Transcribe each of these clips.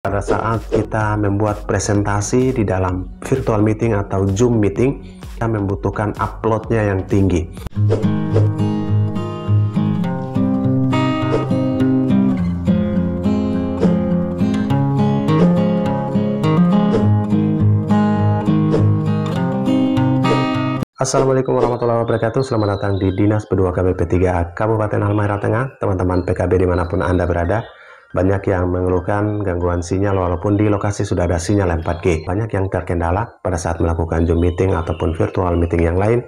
Pada saat kita membuat presentasi di dalam virtual meeting atau Zoom meeting, kita membutuhkan uploadnya yang tinggi. Assalamualaikum warahmatullahi wabarakatuh. Selamat datang di Dinas P2KB P3 Kabupaten Halmahera Tengah. Teman-teman PKB dimanapun Anda berada, banyak yang mengeluhkan gangguan sinyal walaupun di lokasi sudah ada sinyal 4G. Banyak yang terkendala pada saat melakukan Zoom meeting ataupun virtual meeting yang lain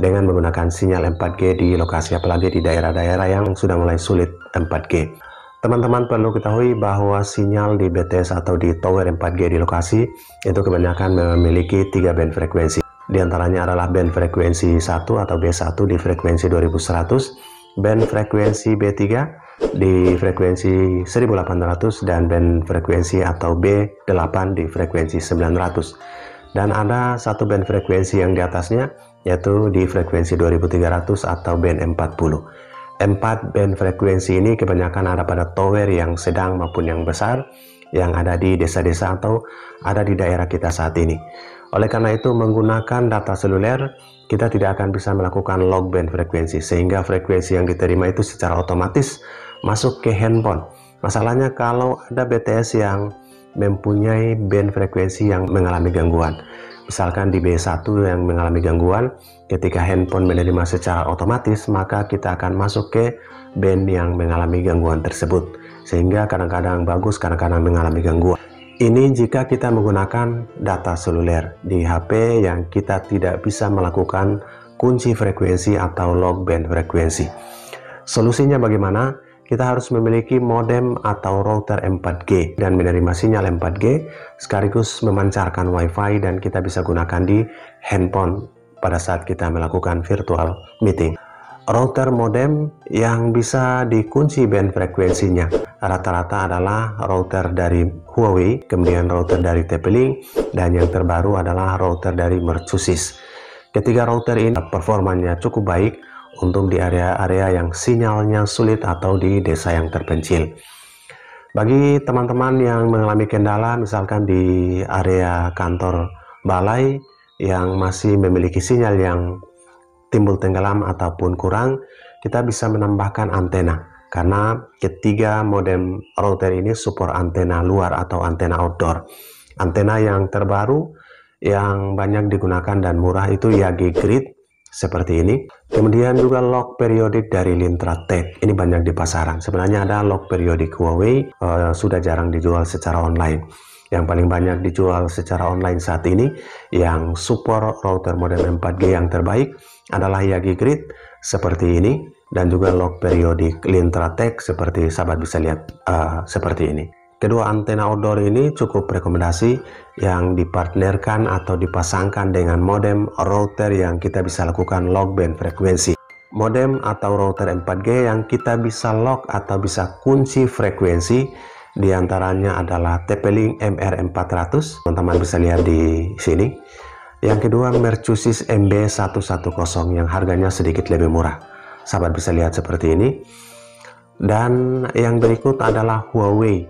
dengan menggunakan sinyal 4G di lokasi, apalagi di daerah-daerah yang sudah mulai sulit 4G. Teman-teman perlu ketahui bahwa sinyal di BTS atau di tower 4G di lokasi itu kebanyakan memiliki 3 band frekuensi. Di antaranya adalah band frekuensi 1 atau B1 di frekuensi 2100, band frekuensi B3 di frekuensi 1800, dan band frekuensi atau B8 di frekuensi 900. Dan ada satu band frekuensi yang di atasnya, yaitu di frekuensi 2300 atau band 40. 4 band frekuensi ini kebanyakan ada pada tower yang sedang maupun yang besar, yang ada di desa-desa atau ada di daerah kita saat ini. Oleh karena itu, menggunakan data seluler, kita tidak akan bisa melakukan log band frekuensi, sehingga frekuensi yang diterima itu secara otomatis masuk ke handphone. Masalahnya kalau ada BTS yang mempunyai band frekuensi yang mengalami gangguan, misalkan di B1 yang mengalami gangguan, ketika handphone menerima secara otomatis, maka kita akan masuk ke band yang mengalami gangguan tersebut, sehingga kadang-kadang bagus, kadang-kadang mengalami gangguan. Ini jika kita menggunakan data seluler di HP yang kita tidak bisa melakukan kunci frekuensi atau log band frekuensi. Solusinya bagaimana? Kita harus memiliki modem atau router 4G dan menerima sinyal 4G sekaligus memancarkan WiFi, dan kita bisa gunakan di handphone pada saat kita melakukan virtual meeting. Router modem yang bisa dikunci band frekuensinya rata-rata adalah router dari Huawei, kemudian router dari TP-Link, dan yang terbaru adalah router dari Mercusis. Ketiga router ini performanya cukup baik untuk di area-area yang sinyalnya sulit atau di desa yang terpencil. Bagi teman-teman yang mengalami kendala, misalkan di area kantor balai yang masih memiliki sinyal yang timbul tenggelam ataupun kurang, kita bisa menambahkan antena, karena ketiga modem router ini support antena luar atau antena outdoor. Antena yang terbaru yang banyak digunakan dan murah itu Yagi Grid seperti ini. Kemudian juga log periodik dari Lintratek, ini banyak di pasaran. Sebenarnya ada log periodik Huawei, sudah jarang dijual secara online. Yang paling banyak dijual secara online saat ini yang support router modem 4G yang terbaik adalah Yagi Grid seperti ini, dan juga log periodik Lintratek seperti sahabat bisa lihat seperti ini. Kedua antena outdoor ini cukup rekomendasi yang dipartnerkan atau dipasangkan dengan modem router yang kita bisa lakukan log band frekuensi. Modem atau router 4G yang kita bisa log atau bisa kunci frekuensi diantaranya adalah TP-Link MR400, teman-teman bisa lihat di sini. Yang kedua Mercusis MB110 yang harganya sedikit lebih murah, sahabat bisa lihat seperti ini. Dan yang berikut adalah Huawei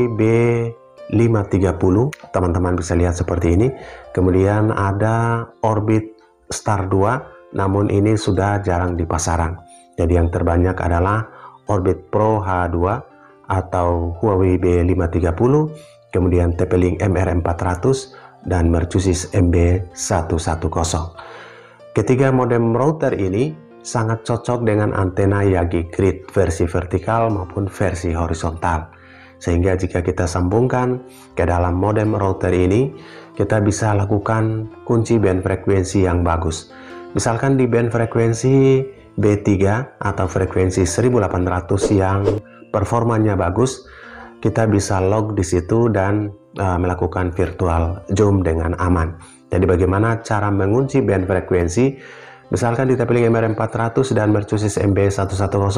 B530, teman-teman bisa lihat seperti ini. Kemudian ada Orbit Star 2, namun ini sudah jarang di pasaran. Jadi yang terbanyak adalah Orbit Pro H2 atau Huawei B530, kemudian TP-Link MR400, dan Mercusis MB110. Ketiga modem router ini sangat cocok dengan antena Yagi Grid versi vertikal maupun versi horizontal, sehingga jika kita sambungkan ke dalam modem router ini, kita bisa lakukan kunci band frekuensi yang bagus. Misalkan di band frekuensi B3 atau frekuensi 1800 yang performanya bagus, kita bisa log di situ dan melakukan virtual Zoom dengan aman. Jadi bagaimana cara mengunci band frekuensi? Misalkan di TP-Link MR400 dan Mercusis MB110,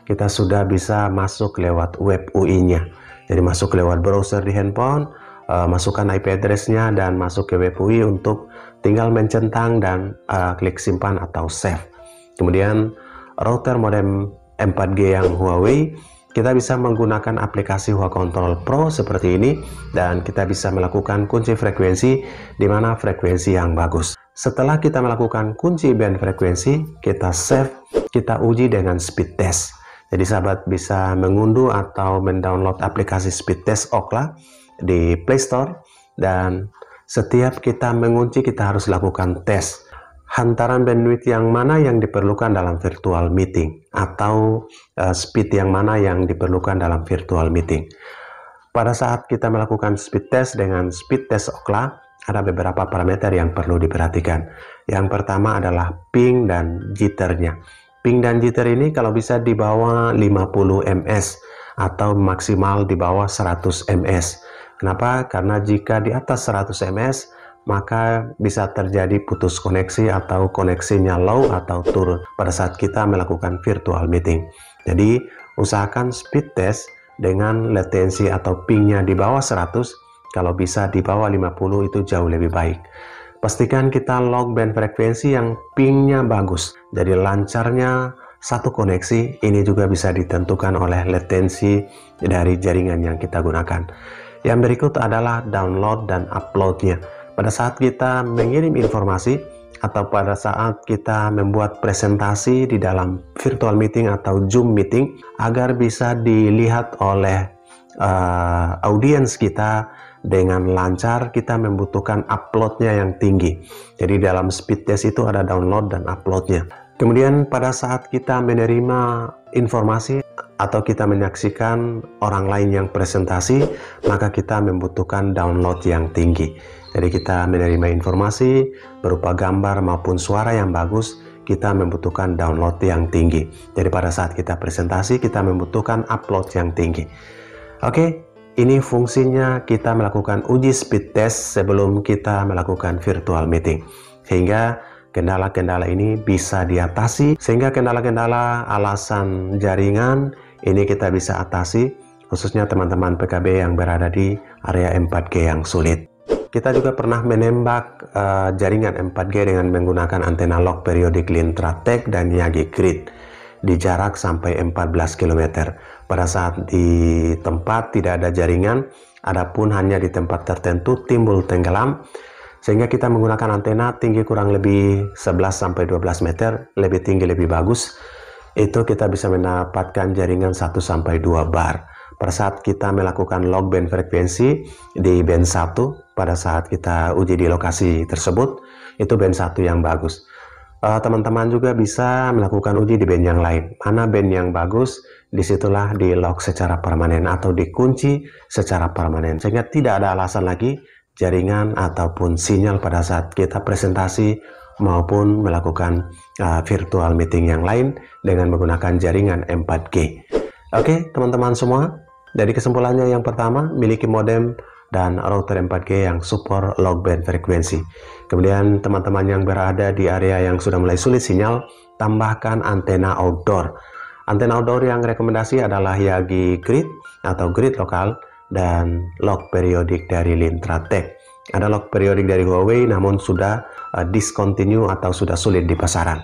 kita sudah bisa masuk lewat web UI-nya. Jadi masuk lewat browser di handphone, masukkan IP address-nya dan masuk ke web UI untuk tinggal mencentang dan klik simpan atau save. Kemudian router modem 4G yang Huawei Kita bisa menggunakan aplikasi Hua Control Pro seperti ini, dan kita bisa melakukan kunci frekuensi di mana frekuensi yang bagus. Setelah kita melakukan kunci band frekuensi, kita save, kita uji dengan speed test. Jadi sahabat bisa mengunduh atau mendownload aplikasi speed test Ookla di Play Store, dan setiap kita mengunci kita harus lakukan tes hantaran bandwidth yang mana yang diperlukan dalam virtual meeting, atau speed yang mana yang diperlukan dalam virtual meeting. Pada saat kita melakukan speed test dengan speed test Ookla, ada beberapa parameter yang perlu diperhatikan. Yang pertama adalah ping dan jitternya. Ping dan jitter ini kalau bisa di bawah 50 ms atau maksimal di bawah 100 ms. Kenapa? Karena jika di atas 100 ms, maka bisa terjadi putus koneksi atau koneksinya low atau turun pada saat kita melakukan virtual meeting. Jadi usahakan speed test dengan latensi atau pingnya di bawah 100, kalau bisa di bawah 50 itu jauh lebih baik. Pastikan kita log band frekuensi yang pingnya bagus, jadi lancarnya satu koneksi. Ini juga bisa ditentukan oleh latensi dari jaringan yang kita gunakan. Yang berikut adalah download dan uploadnya. Pada saat kita mengirim informasi atau pada saat kita membuat presentasi di dalam virtual meeting atau Zoom meeting, agar bisa dilihat oleh audiens kita dengan lancar, kita membutuhkan uploadnya yang tinggi. Jadi dalam speed test itu ada download dan uploadnya. Kemudian pada saat kita menerima informasi atau kita menyaksikan orang lain yang presentasi, maka kita membutuhkan download yang tinggi. Jadi kita menerima informasi berupa gambar maupun suara yang bagus, kita membutuhkan download yang tinggi. Jadi pada saat kita presentasi, kita membutuhkan upload yang tinggi. Oke, ini fungsinya kita melakukan uji speed test sebelum kita melakukan virtual meeting. Sehingga kendala-kendala ini bisa diatasi, sehingga kendala-kendala alasan jaringan ini kita bisa atasi, khususnya teman-teman PKB yang berada di area 4G yang sulit. Kita juga pernah menembak jaringan 4G dengan menggunakan antena lock periodik Lintra-Tech dan Yagi Grid di jarak sampai 14 km. Pada saat di tempat tidak ada jaringan, adapun hanya di tempat tertentu timbul tenggelam, sehingga kita menggunakan antena tinggi kurang lebih 11-12 meter, lebih tinggi lebih bagus. Itu kita bisa mendapatkan jaringan 1-2 bar. Pada saat kita melakukan log band frekuensi di band 1, pada saat kita uji di lokasi tersebut, itu band 1 yang bagus. Teman-teman juga bisa melakukan uji di band yang lain. Mana band yang bagus, disitulah di lock secara permanen atau dikunci secara permanen. Sehingga tidak ada alasan lagi jaringan ataupun sinyal pada saat kita presentasi maupun melakukan virtual meeting yang lain dengan menggunakan jaringan 4G. Oke, teman-teman semua, dari kesimpulannya yang pertama, miliki modem dan router 4G yang support log band frekuensi. Kemudian teman-teman yang berada di area yang sudah mulai sulit sinyal, tambahkan antena outdoor. Antena outdoor yang rekomendasi adalah Yagi Grid atau Grid lokal dan log periodik dari Lintra-Tech. Ada log periodik dari Huawei namun sudah discontinue atau sudah sulit di pasaran.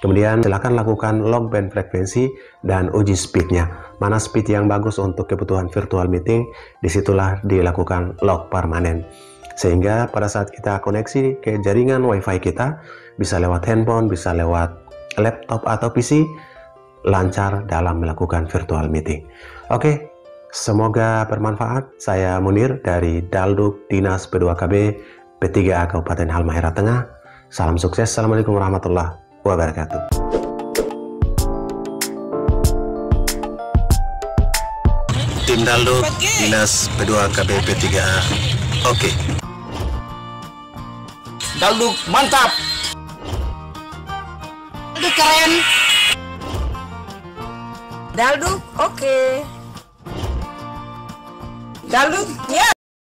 Kemudian silakan lakukan log band frekuensi dan uji speednya. Mana speed yang bagus untuk kebutuhan virtual meeting, disitulah dilakukan log permanen. Sehingga pada saat kita koneksi ke jaringan WiFi kita, bisa lewat handphone, bisa lewat laptop atau PC, lancar dalam melakukan virtual meeting. Oke, semoga bermanfaat. Saya Munir dari Dalduk Dinas P2KB P3A Kabupaten Halmahera Tengah. Salam sukses. Assalamualaikum warahmatullahi wabarakatuh. Tim Dalduk Dinas P2KB P3A. Oke. Dalduk mantap. Itu keren. Dalduk oke. Dalduk ya.